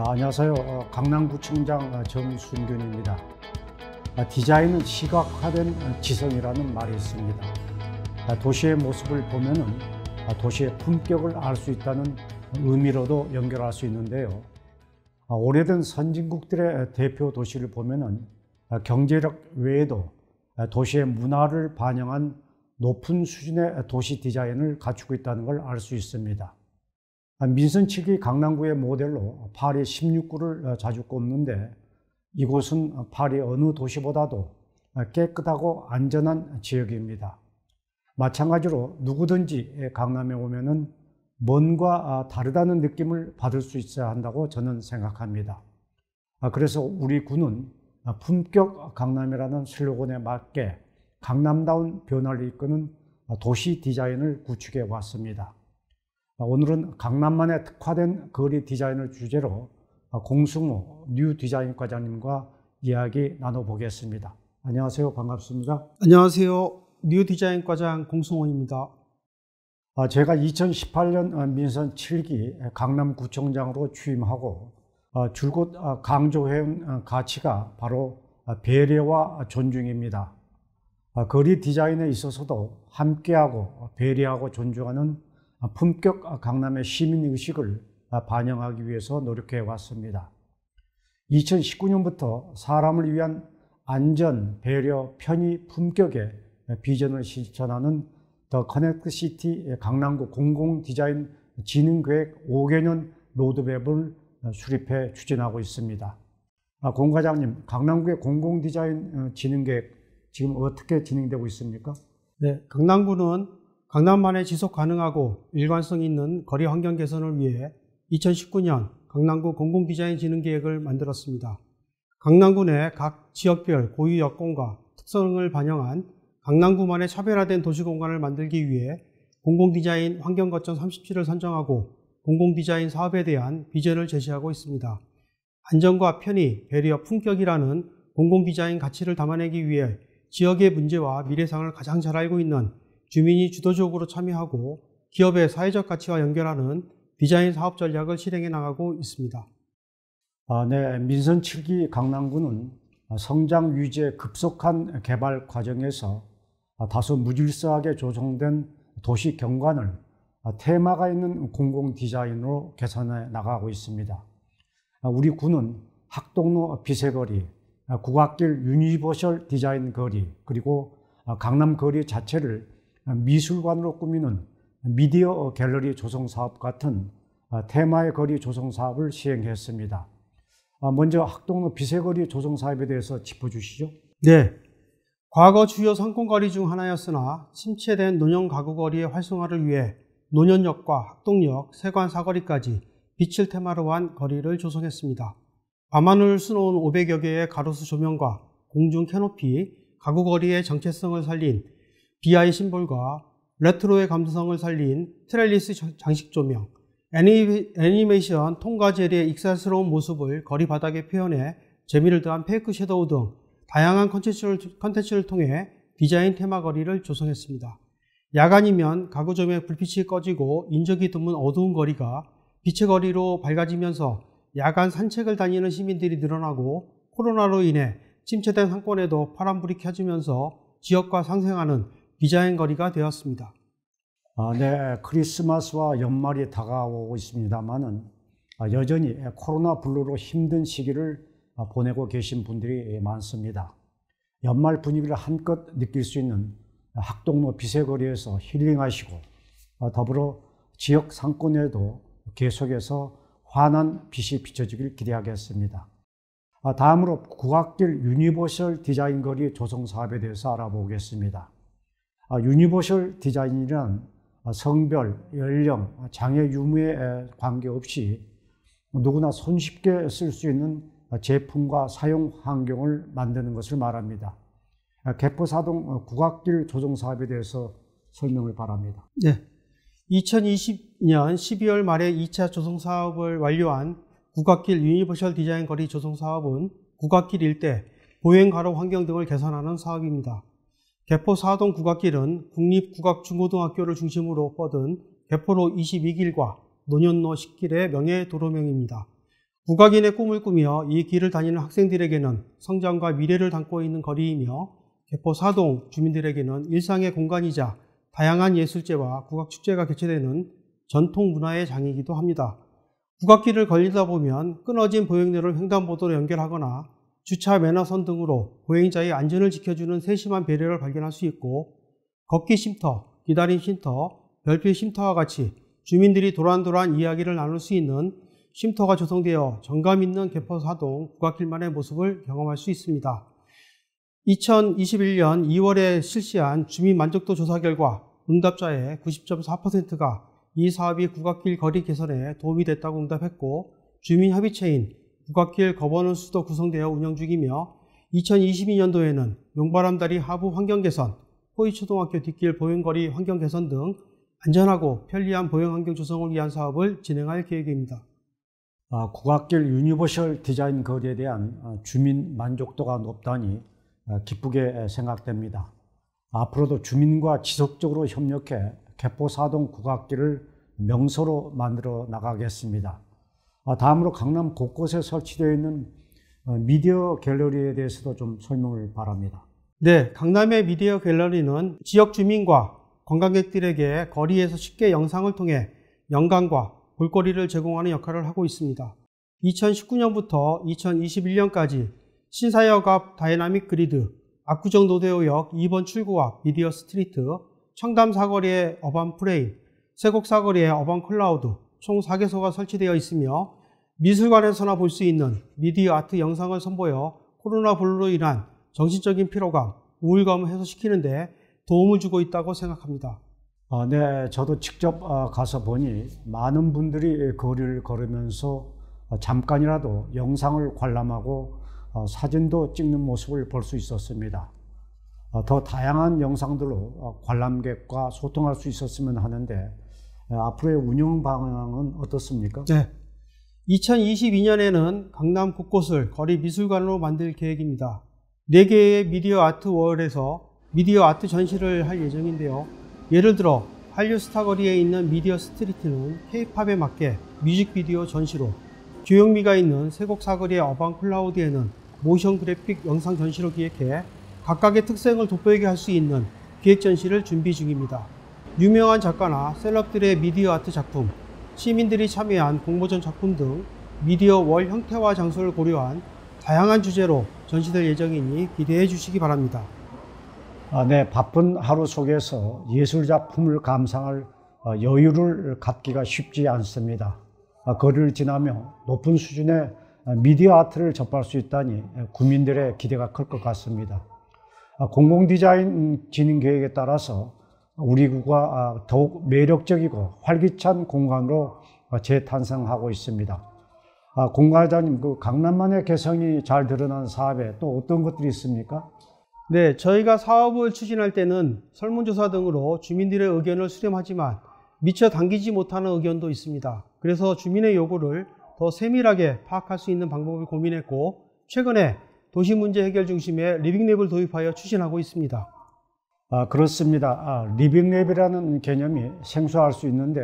안녕하세요. 강남구청장 정순균입니다. 디자인은 시각화된 지성이라는 말이 있습니다. 도시의 모습을 보면은 도시의 품격을 알 수 있다는 의미로도 연결할 수 있는데요. 오래된 선진국들의 대표 도시를 보면은 경제력 외에도 도시의 문화를 반영한 높은 수준의 도시 디자인을 갖추고 있다는 걸 알 수 있습니다. 민선 측이 강남구의 모델로 파리 16구를 자주 꼽는데, 이곳은 파리 어느 도시보다도 깨끗하고 안전한 지역입니다. 마찬가지로 누구든지 강남에 오면은 뭔가 다르다는 느낌을 받을 수 있어야 한다고 저는 생각합니다. 그래서 우리 구는 품격 강남이라는 슬로건에 맞게 강남다운 변화를 이끄는 도시 디자인을 구축해 왔습니다. 오늘은 강남만에 특화된 거리 디자인을 주제로 공승호 뉴 디자인 과장님과 이야기 나눠보겠습니다. 안녕하세요. 반갑습니다. 안녕하세요. 뉴 디자인 과장 공승호입니다. 제가 2018년 민선 7기 강남구청장으로 취임하고 줄곧 강조해온 가치가 바로 배려와 존중입니다. 거리 디자인에 있어서도 함께하고 배려하고 존중하는 품격 강남의 시민의식을 반영하기 위해서 노력해 왔습니다. 2019년부터 사람을 위한 안전, 배려, 편의, 품격의 비전을 실천하는 더 커넥트 시티 강남구 공공디자인 진흥계획 5개년 로드맵을 수립해 추진하고 있습니다. 공 과장님, 강남구의 공공디자인 진흥계획 지금 어떻게 진행되고 있습니까? 네, 강남구는 강남만의 지속 가능하고 일관성 있는 거리 환경 개선을 위해 2019년 강남구 공공디자인 진흥계획을 만들었습니다. 강남구 내 각 지역별 고유 여건과 특성을 반영한 강남구만의 차별화된 도시공간을 만들기 위해 공공디자인 환경거점 37을 선정하고 공공디자인 사업에 대한 비전을 제시하고 있습니다. 안전과 편의, 배려, 품격이라는 공공디자인 가치를 담아내기 위해 지역의 문제와 미래상을 가장 잘 알고 있는 주민이 주도적으로 참여하고 기업의 사회적 가치와 연결하는 디자인 사업 전략을 실행해 나가고 있습니다. 네, 민선 7기 강남구는 성장 유지의 급속한 개발 과정에서 다소 무질서하게 조성된 도시 경관을 테마가 있는 공공 디자인으로 개선해 나가고 있습니다. 우리 구는 학동로 비세거리, 국악길 유니버셜 디자인 거리, 그리고 강남 거리 자체를 미술관으로 꾸미는 미디어 갤러리 조성 사업 같은 테마의 거리 조성 사업을 시행했습니다. 먼저 학동로 비세거리 조성 사업에 대해서 짚어주시죠. 네, 과거 주요 상권거리 중 하나였으나 침체된 노년 가구거리의 활성화를 위해 노년역과 학동역, 세관 사거리까지 빛을 테마로 한 거리를 조성했습니다. 밤하늘을 수놓은 500여 개의 가로수 조명과 공중 캐노피, 가구거리의 정체성을 살린 BI 심볼과 레트로의 감성을 살린 트렐리스 장식 조명, 애니메이션 톰과 제리의 익살스러운 모습을 거리 바닥에 표현해 재미를 더한 페이크 섀도우 등 다양한 컨텐츠를 통해 디자인 테마 거리를 조성했습니다. 야간이면 가구 조명의 불빛이 꺼지고 인적이 드문 어두운 거리가 빛의 거리로 밝아지면서 야간 산책을 다니는 시민들이 늘어나고 코로나로 인해 침체된 상권에도 파란불이 켜지면서 지역과 상생하는 디자인 거리가 되었습니다. 네, 크리스마스와 연말이 다가오고 있습니다만은 여전히 코로나 블루로 힘든 시기를 보내고 계신 분들이 많습니다. 연말 분위기를 한껏 느낄 수 있는 학동로 비세거리에서 힐링하시고 더불어 지역 상권에도 계속해서 환한 빛이 비춰지길 기대하겠습니다. 다음으로 국악길 유니버셜 디자인 거리 조성 사업에 대해서 알아보겠습니다. 유니버셜 디자인이란 성별, 연령, 장애 유무에 관계없이 누구나 손쉽게 쓸 수 있는 제품과 사용 환경을 만드는 것을 말합니다. 개포사동 국악길 조성 사업에 대해서 설명을 바랍니다. 네, 2020년 12월 말에 2차 조성 사업을 완료한 국악길 유니버셜 디자인 거리 조성 사업은 국악길 일대 보행 가로 환경 등을 개선하는 사업입니다. 개포 4동 국악길은 국립국악중고등학교를 중심으로 뻗은 개포로 22길과 노년로 10길의 명예 도로명입니다. 국악인의 꿈을 꾸며 이 길을 다니는 학생들에게는 성장과 미래를 담고 있는 거리이며 개포 사동 주민들에게는 일상의 공간이자 다양한 예술제와 국악축제가 개최되는 전통 문화의 장이기도 합니다. 국악길을 걸리다 보면 끊어진 보행로를 횡단보도로 연결하거나 주차 매너선 등으로 보행자의 안전을 지켜주는 세심한 배려를 발견할 수 있고, 걷기 쉼터, 기다림 쉼터, 별빛 쉼터와 같이 주민들이 도란도란 이야기를 나눌 수 있는 쉼터가 조성되어 정감 있는 개포사동 국악길만의 모습을 경험할 수 있습니다. 2021년 2월에 실시한 주민 만족도 조사 결과 응답자의 90.4%가 이 사업이 국악길 거리 개선에 도움이 됐다고 응답했고, 주민협의체인 국악길 거버넌스도 구성되어 운영 중이며 2022년도에는 용바람다리 하부 환경 개선, 호의초등학교 뒷길 보행거리 환경 개선 등 안전하고 편리한 보행환경 조성을 위한 사업을 진행할 계획입니다. 국악길 유니버셜 디자인 거리에 대한 주민 만족도가 높다니 기쁘게 생각됩니다. 앞으로도 주민과 지속적으로 협력해 개포사동 국악길을 명소로 만들어 나가겠습니다. 다음으로 강남 곳곳에 설치되어 있는 미디어 갤러리에 대해서도 좀 설명을 바랍니다. 네, 강남의 미디어 갤러리는 지역 주민과 관광객들에게 거리에서 쉽게 영상을 통해 영감과 볼거리를 제공하는 역할을 하고 있습니다. 2019년부터 2021년까지 신사역 앞 다이나믹 그리드, 압구정 노대호역 2번 출구 앞 미디어 스트리트, 청담 사거리의 어반 프레임, 세곡 사거리의 어반 클라우드 총 4개소가 설치되어 있으며 미술관에서나 볼 수 있는 미디어 아트 영상을 선보여 코로나19로 인한 정신적인 피로감, 우울감을 해소시키는 데 도움을 주고 있다고 생각합니다. 네, 저도 직접 가서 보니 많은 분들이 거리를 걸으면서 잠깐이라도 영상을 관람하고 사진도 찍는 모습을 볼 수 있었습니다. 더 다양한 영상들로 관람객과 소통할 수 있었으면 하는데 앞으로의 운영 방향은 어떻습니까? 네, 2022년에는 강남 곳곳을 거리 미술관으로 만들 계획입니다. 4개의 미디어 아트 월에서 미디어 아트 전시를 할 예정인데요. 예를 들어 한류스타 거리에 있는 미디어 스트리트는 K-팝에 맞게 뮤직비디오 전시로, 교영미가 있는 세곡 사거리의 어반 클라우드에는 모션 그래픽 영상 전시로 기획해 각각의 특색을 돋보이게 할 수 있는 기획 전시를 준비 중입니다. 유명한 작가나 셀럽들의 미디어 아트 작품, 시민들이 참여한 공모전 작품 등 미디어 월 형태와 장소를 고려한 다양한 주제로 전시될 예정이니 기대해 주시기 바랍니다. 네, 바쁜 하루 속에서 예술 작품을 감상할 여유를 갖기가 쉽지 않습니다. 거리를 지나며 높은 수준의 미디어 아트를 접할 수 있다니 국민들의 기대가 클 것 같습니다. 공공디자인 진행 계획에 따라서 우리 구가 더욱 매력적이고 활기찬 공간으로 재탄생하고 있습니다. 공관장님, 강남만의 개성이 잘 드러난 사업에 또 어떤 것들이 있습니까? 네, 저희가 사업을 추진할 때는 설문조사 등으로 주민들의 의견을 수렴하지만 미처 당기지 못하는 의견도 있습니다. 그래서 주민의 요구를 더 세밀하게 파악할 수 있는 방법을 고민했고, 최근에 도시문제 해결 중심의 리빙랩을 도입하여 추진하고 있습니다. 그렇습니다. 리빙랩이라는 개념이 생소할 수 있는데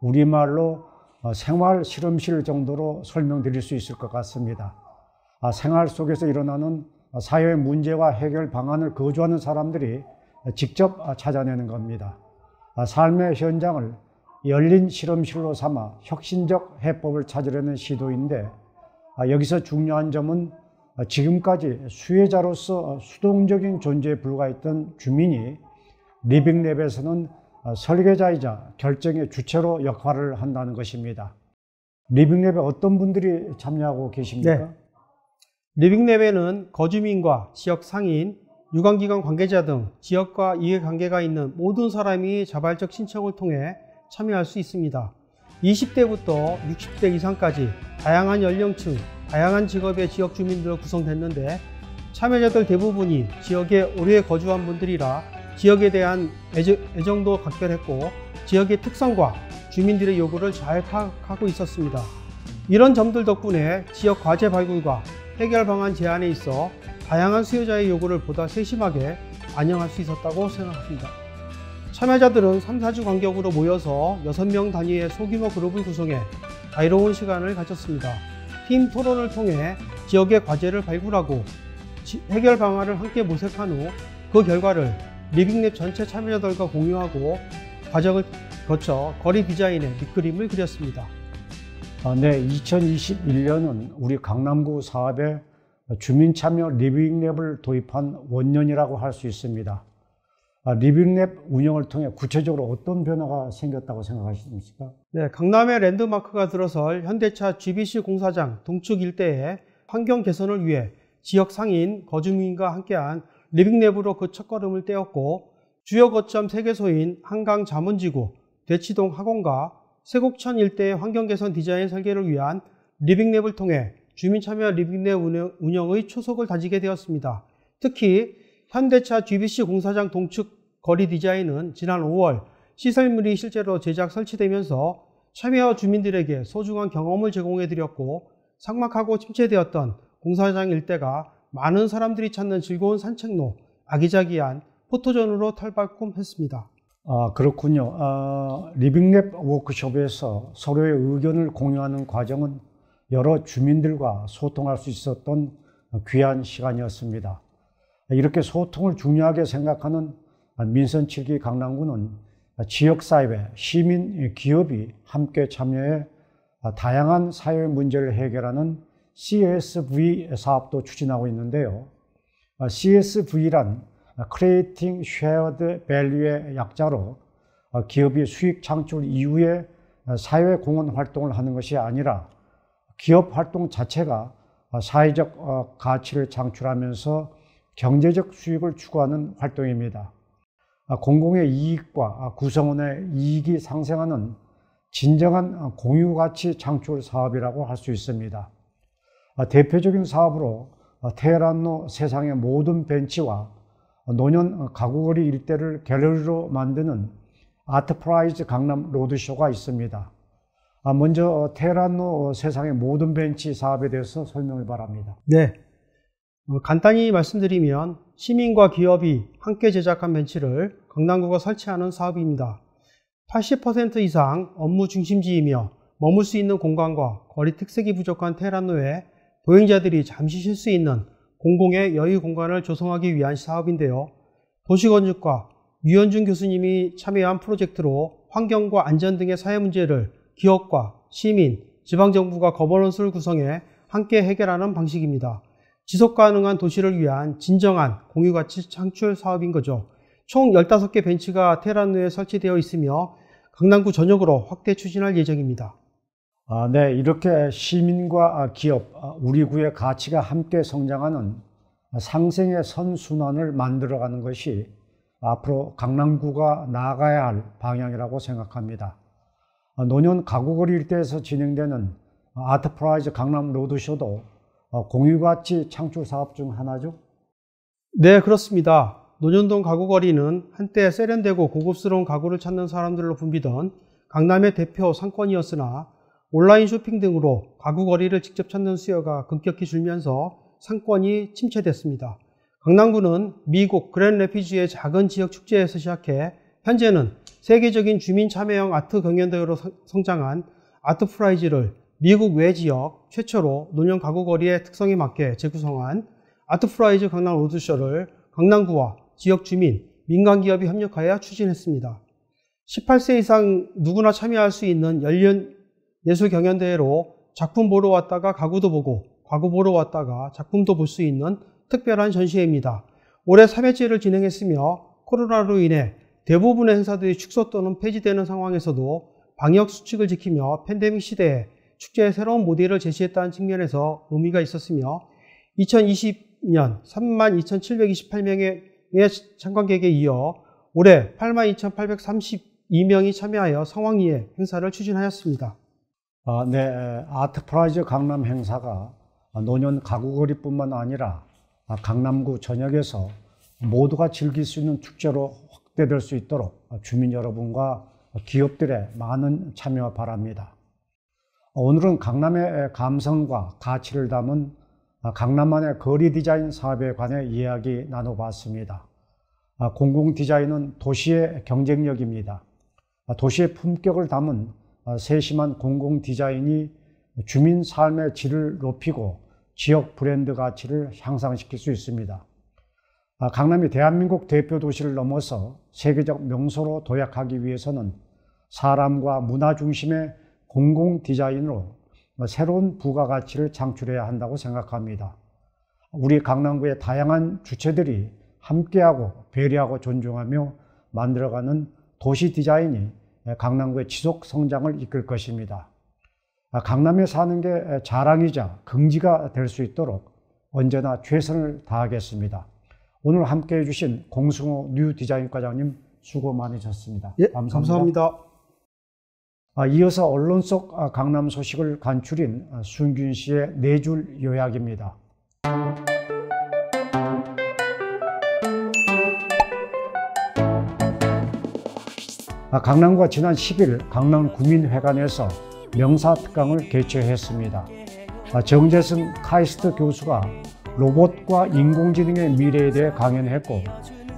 우리말로 생활 실험실 정도로 설명드릴 수 있을 것 같습니다. 생활 속에서 일어나는 사회 문제와 해결 방안을 거주하는 사람들이 직접 찾아내는 겁니다. 삶의 현장을 열린 실험실로 삼아 혁신적 해법을 찾으려는 시도인데, 여기서 중요한 점은 지금까지 수혜자로서 수동적인 존재에 불과했던 주민이 리빙랩에서는 설계자이자 결정의 주체로 역할을 한다는 것입니다. 리빙랩에 어떤 분들이 참여하고 계십니까? 네. 리빙랩에는 거주민과 지역 상인, 유관기관 관계자 등 지역과 이해관계가 있는 모든 사람이 자발적 신청을 통해 참여할 수 있습니다. 20대부터 60대 이상까지 다양한 연령층, 다양한 직업의 지역 주민들로 구성됐는데, 참여자들 대부분이 지역에 오래 거주한 분들이라 지역에 대한 애정도 각별했고 지역의 특성과 주민들의 요구를 잘 파악하고 있었습니다. 이런 점들 덕분에 지역 과제 발굴과 해결 방안 제안에 있어 다양한 수요자의 요구를 보다 세심하게 반영할 수 있었다고 생각합니다. 참여자들은 3, 4주 간격으로 모여서 6명 단위의 소규모 그룹을 구성해 자유로운 시간을 가졌습니다. 팀 토론을 통해 지역의 과제를 발굴하고 해결 방안을 함께 모색한 후 그 결과를 리빙랩 전체 참여자들과 공유하고 과정을 거쳐 거리 디자인의 밑그림을 그렸습니다. 네, 2021년은 우리 강남구 사업에 주민 참여 리빙랩을 도입한 원년이라고 할 수 있습니다. 리빙랩 운영을 통해 구체적으로 어떤 변화가 생겼다고 생각하십니까? 네, 강남의 랜드마크가 들어설 현대차 GBC 공사장 동축 일대의 환경 개선을 위해 지역 상인, 거주민과 함께한 리빙랩으로 그 첫걸음을 떼었고, 주요 거점 3개소인 한강 자문지구, 대치동 학원가, 세곡천 일대의 환경 개선 디자인 설계를 위한 리빙랩을 통해 주민 참여 리빙랩 운영의 초석을 다지게 되었습니다. 특히 현대차 GBC 공사장 동축 거리 디자인은 지난 5월 시설물이 실제로 제작 설치되면서 참여 주민들에게 소중한 경험을 제공해 드렸고, 삭막하고 침체되었던 공사장 일대가 많은 사람들이 찾는 즐거운 산책로, 아기자기한 포토존으로 탈바꿈했습니다. 그렇군요. 리빙랩 워크숍에서 서로의 의견을 공유하는 과정은 여러 주민들과 소통할 수 있었던 귀한 시간이었습니다. 이렇게 소통을 중요하게 생각하는 민선 7기 강남구는 지역사회, 시민, 기업이 함께 참여해 다양한 사회 문제를 해결하는 CSV 사업도 추진하고 있는데요. CSV란 Creating Shared Value의 약자로 기업이 수익 창출 이후에 사회 공헌 활동을 하는 것이 아니라 기업 활동 자체가 사회적 가치를 창출하면서 경제적 수익을 추구하는 활동입니다. 공공의 이익과 구성원의 이익이 상생하는 진정한 공유가치 창출 사업이라고 할 수 있습니다. 대표적인 사업으로 테헤란로 세상의 모든 벤치와 노년 가구거리 일대를 갤러리로 만드는 아트프라이즈 강남 로드쇼가 있습니다. 먼저 테헤란로 세상의 모든 벤치 사업에 대해서 설명을 바랍니다. 네, 간단히 말씀드리면 시민과 기업이 함께 제작한 벤치를 강남구가 설치하는 사업입니다. 80% 이상 업무 중심지이며 머물 수 있는 공간과 거리 특색이 부족한 테헤란로에 보행자들이 잠시 쉴 수 있는 공공의 여유 공간을 조성하기 위한 사업인데요. 도시건축과 유현준 교수님이 참여한 프로젝트로 환경과 안전 등의 사회 문제를 기업과 시민, 지방정부가 거버넌스를 구성해 함께 해결하는 방식입니다. 지속가능한 도시를 위한 진정한 공유가치 창출 사업인 거죠. 총 15개 벤치가 테헤란로에 설치되어 있으며 강남구 전역으로 확대 추진할 예정입니다. 네, 이렇게 시민과 기업, 우리 구의 가치가 함께 성장하는 상생의 선순환을 만들어가는 것이 앞으로 강남구가 나아가야 할 방향이라고 생각합니다. 노년 가구거리 일대에서 진행되는 아트프라이즈 강남 로드쇼도 공유가치 창출 사업 중 하나죠? 네, 그렇습니다. 노년동 가구거리는 한때 세련되고 고급스러운 가구를 찾는 사람들로 붐비던 강남의 대표 상권이었으나 온라인 쇼핑 등으로 가구거리를 직접 찾는 수요가 급격히 줄면서 상권이 침체됐습니다. 강남구는 미국 그랜드래피즈의 작은 지역 축제에서 시작해 현재는 세계적인 주민 참여형 아트 경연대회로 성장한 아트프라이즈를 미국 외 지역 최초로 노년 가구거리의 특성에 맞게 재구성한 아트프라이즈 강남 로드쇼를 강남구와 지역 주민, 민간기업이 협력하여 추진했습니다. 18세 이상 누구나 참여할 수 있는 열린 예술 경연대회로 작품 보러 왔다가 가구도 보고 가구 보러 왔다가 작품도 볼 수 있는 특별한 전시회입니다. 올해 3회째를 진행했으며 코로나로 인해 대부분의 행사들이 축소 또는 폐지되는 상황에서도 방역 수칙을 지키며 팬데믹 시대에 축제의 새로운 모델을 제시했다는 측면에서 의미가 있었으며 2020년 32,728명의 참관객에 이어 올해 82,832명이 참여하여 성황리에 행사를 추진하였습니다. 네, 아트프라이즈 강남 행사가 노년 가구거리뿐만 아니라 강남구 전역에서 모두가 즐길 수 있는 축제로 확대될 수 있도록 주민 여러분과 기업들의 많은 참여 바랍니다. 오늘은 강남의 감성과 가치를 담은 강남만의 거리 디자인 사업에 관해 이야기 나눠봤습니다. 공공 디자인은 도시의 경쟁력입니다. 도시의 품격을 담은 세심한 공공 디자인이 주민 삶의 질을 높이고 지역 브랜드 가치를 향상시킬 수 있습니다. 강남이 대한민국 대표 도시를 넘어서 세계적 명소로 도약하기 위해서는 사람과 문화 중심의 공공 디자인으로 새로운 부가가치를 창출해야 한다고 생각합니다. 우리 강남구의 다양한 주체들이 함께하고 배려하고 존중하며 만들어가는 도시 디자인이 강남구의 지속 성장을 이끌 것입니다. 강남에 사는 게 자랑이자 긍지가 될 수 있도록 언제나 최선을 다하겠습니다. 오늘 함께해 주신 공승호 뉴 디자인 과장님 수고 많으셨습니다. 예, 감사합니다. 이어서 언론 속 강남 소식을 간추린 수은균 씨의 네 줄 요약입니다. 강남구가 지난 10일 강남구민회관에서 명사특강을 개최했습니다. 정재승 카이스트 교수가 로봇과 인공지능의 미래에 대해 강연했고,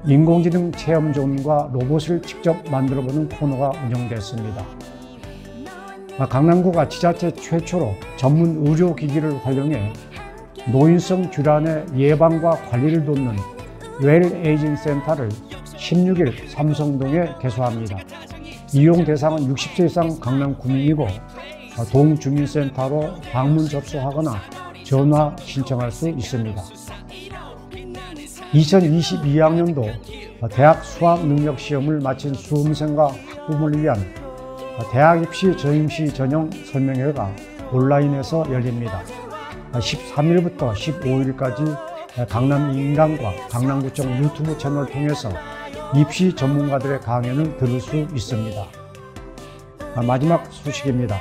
인공지능 체험존과 로봇을 직접 만들어보는 코너가 운영됐습니다. 강남구가 지자체 최초로 전문 의료기기를 활용해 노인성 질환의 예방과 관리를 돕는 웰 에이징 센터를 16일 삼성동에 개소합니다. 이용 대상은 60세 이상 강남 구민이고 동주민센터로 방문 접수하거나 전화 신청할 수 있습니다. 2022학년도 대학 수학능력시험을 마친 수험생과 학부모를 위한 대학 입시 전임시 전형 설명회가 온라인에서 열립니다. 13일부터 15일까지 강남 인강과 강남구청 유튜브 채널을 통해서 입시 전문가들의 강연을 들을 수 있습니다. 마지막 소식입니다.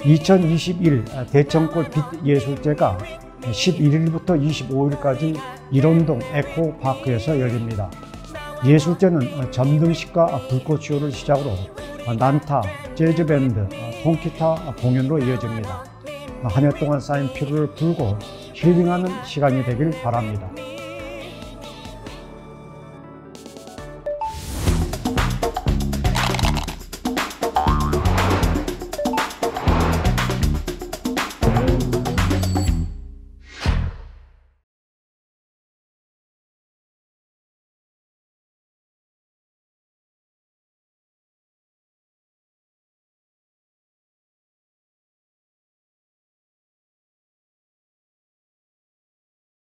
2021 대청골 빛예술제가 11일부터 25일까지 일원동 에코파크에서 열립니다. 예술제는 전등식과 불꽃쇼를 시작으로 난타, 재즈밴드, 통기타 공연으로 이어집니다. 한 해 동안 쌓인 피로를 풀고 힐링하는 시간이 되길 바랍니다.